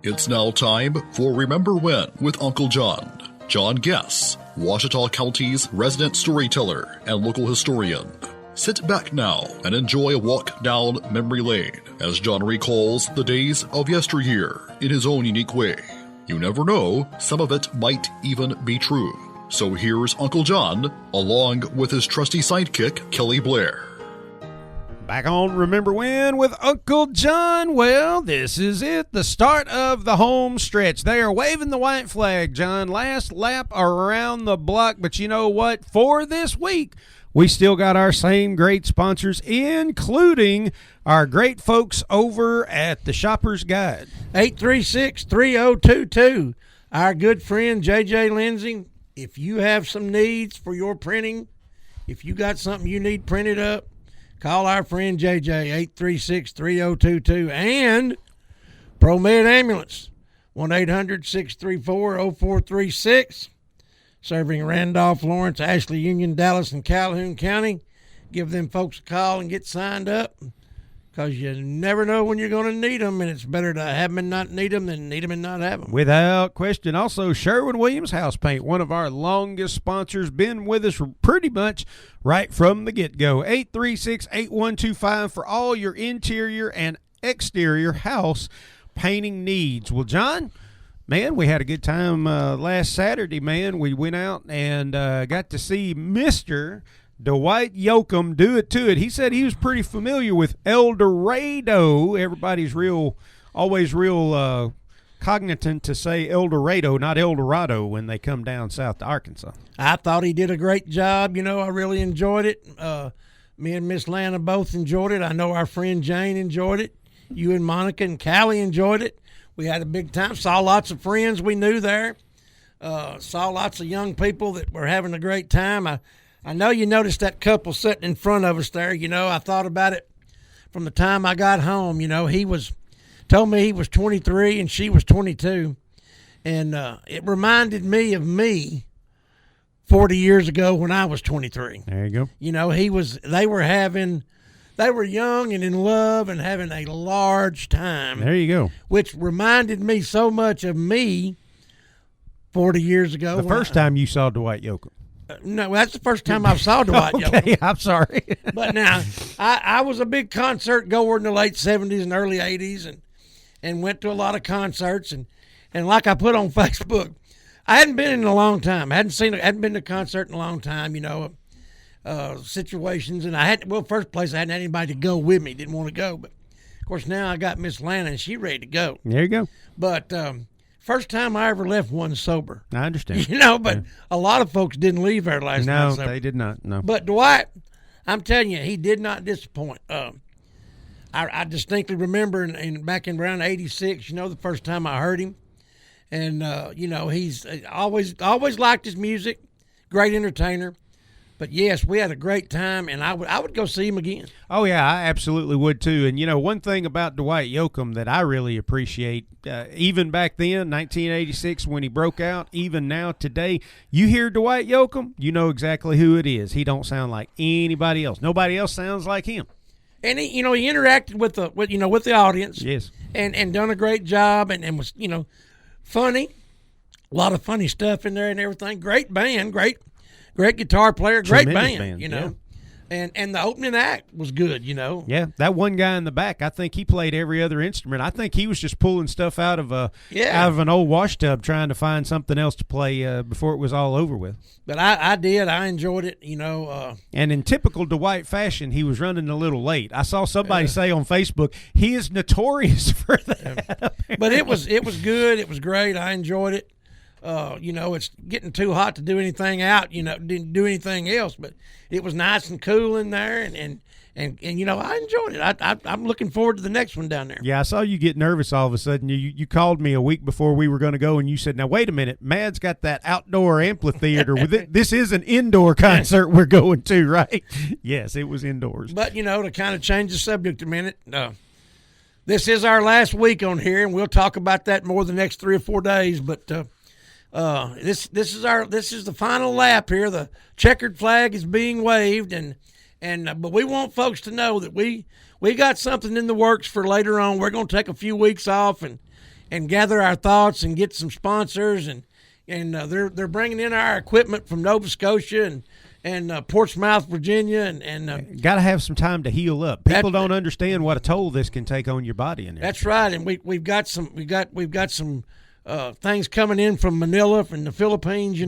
It's now time for Remember When with Uncle John. John Guess, Ouachita County's resident storyteller and local historian. Sit back now and enjoy a walk down memory lane as John recalls the days of yesteryear in his own unique way. You never know, some of it might even be true. So here's Uncle John, along with his trusty sidekick, Kelly Blair. Back on Remember When with Uncle John. Well, this is it, the start of the home stretch. They are waving the white flag, John. Last lap around the block. But you know what? For this week, we still got our same great sponsors, including our great folks over at the Shopper's Guide. 836-3022. Our good friend, J.J. Lindsay, if you have some needs for your printing, if you got something you need printed up, call our friend JJ, 836-3022, and ProMed Ambulance, 1-800-634-0436, serving Randolph, Lawrence, Ashley, Union, Dallas, and Calhoun County. Give them folks a call and get signed up, because you never know when you're going to need them, and it's better to have them and not need them than need them and not have them. Without question. Also, Sherwin-Williams House Paint, one of our longest sponsors, been with us pretty much right from the get-go. 836-8125 for all your interior and exterior house painting needs. Well, John, man, we had a good time last Saturday, man. We went out and got to see Mr. Dwight Yoakam do it to it. He said he was pretty familiar with El Dorado. Everybody's always real cognizant to say El Dorado, not El Dorado, when they come down south to Arkansas. I thought he did a great job. You know, I really enjoyed it. Me and Miss Lana both enjoyed it. I know our friend Jane enjoyed it. You and Monica and Callie enjoyed it. We had a big time. Saw lots of friends we knew there. Saw lots of young people that were having a great time. I know you noticed that couple sitting in front of us there. You know, I thought about it from the time I got home. You know, told me he was 23 and she was 22. And it reminded me of me 40 years ago when I was 23. There you go. You know, they were young and in love and having a large time. There you go. Which reminded me so much of me 40 years ago. The first time you saw Dwight Yoakam. No, that's the first time I saw Dwight Yoakam. Okay, I'm sorry. But now, I was a big concert goer in the late 70s and early 80s and went to a lot of concerts. And like I put on Facebook, I hadn't been in a long time. I hadn't been to a concert in a long time, you know, situations. And first place, I hadn't had anybody to go with me. Didn't want to go. But, of course, now I got Miss Lana, and she ready to go. There you go. But first time I ever left one sober. I understand. You know, but a lot of folks didn't leave there last night. No, they did not. No. But Dwight, I'm telling you, he did not disappoint. I distinctly remember back in around 86, you know, the first time I heard him. And, you know, he's always liked his music, great entertainer. But, yes, we had a great time, and I would go see him again. Oh, yeah, I absolutely would, too. And, you know, one thing about Dwight Yoakam that I really appreciate, even back then, 1986, when he broke out, even now, today, you hear Dwight Yoakam, you know exactly who it is. He don't sound like anybody else. Nobody else sounds like him. And, he interacted with the audience. Yes. And done a great job and was, you know, funny. A lot of funny stuff in there and everything. Great band, great guitar player, great band, you know. Yeah. And the opening act was good, you know. Yeah, that one guy in the back, I think he played every other instrument. I think he was just pulling stuff out of an old wash tub trying to find something else to play before it was all over with. But I did. I enjoyed it, you know. And in typical Dwight fashion, he was running a little late. I saw somebody say on Facebook, he is notorious for that. But it was good. It was great. I enjoyed it. You know, it's getting too hot to do anything out, you know, didn't do anything else, but it was nice and cool in there, and you know, I enjoyed it. I'm looking forward to the next one down there. Yeah, I saw you get nervous all of a sudden. You called me a week before we were going to go, and you said, now, wait a minute, Mad's got that outdoor amphitheater. This is an indoor concert we're going to, right? Yes, it was indoors. But, you know, to kind of change the subject a minute, this is our last week on here, and we'll talk about that more the next 3 or 4 days, but this is the final lap here. The checkered flag is being waved, but we want folks to know that we got something in the works for later on. We're going to take a few weeks off and gather our thoughts and get some sponsors, and they're bringing in our equipment from Nova Scotia and Portsmouth, Virginia, and got to have some time to heal up. People don't understand what a toll this can take on your body. In there. That's right, and we've got some things coming in from Manila, from the Philippines,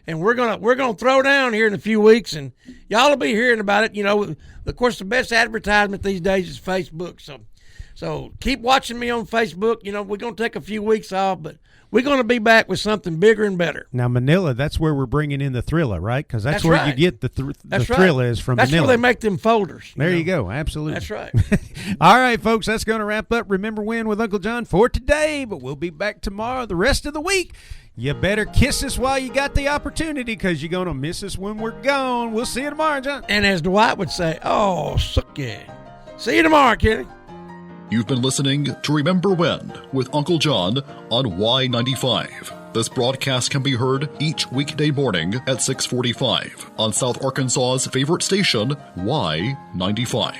and we're gonna throw down here in a few weeks, and y'all will be hearing about it. Of course, the best advertisement these days is Facebook. So keep watching me on Facebook. We're gonna take a few weeks off, but we're going to be back with something bigger and better. Now, Manila, that's where we're bringing in the Thrilla, right? Because that's where you get the Thrilla is from That's Manila. That's where they make them folders. There you go. Absolutely. That's right. All right, folks, that's going to wrap up Remember When with Uncle John for today, but we'll be back tomorrow, the rest of the week. You better kiss us while you got the opportunity, because you're going to miss us when we're gone. We'll see you tomorrow, John. And as Dwight would say, oh, suck yeah. See you tomorrow, Kenny. You've been listening to Remember When with Uncle John on Y95. This broadcast can be heard each weekday morning at 6:45 on South Arkansas's favorite station, Y95.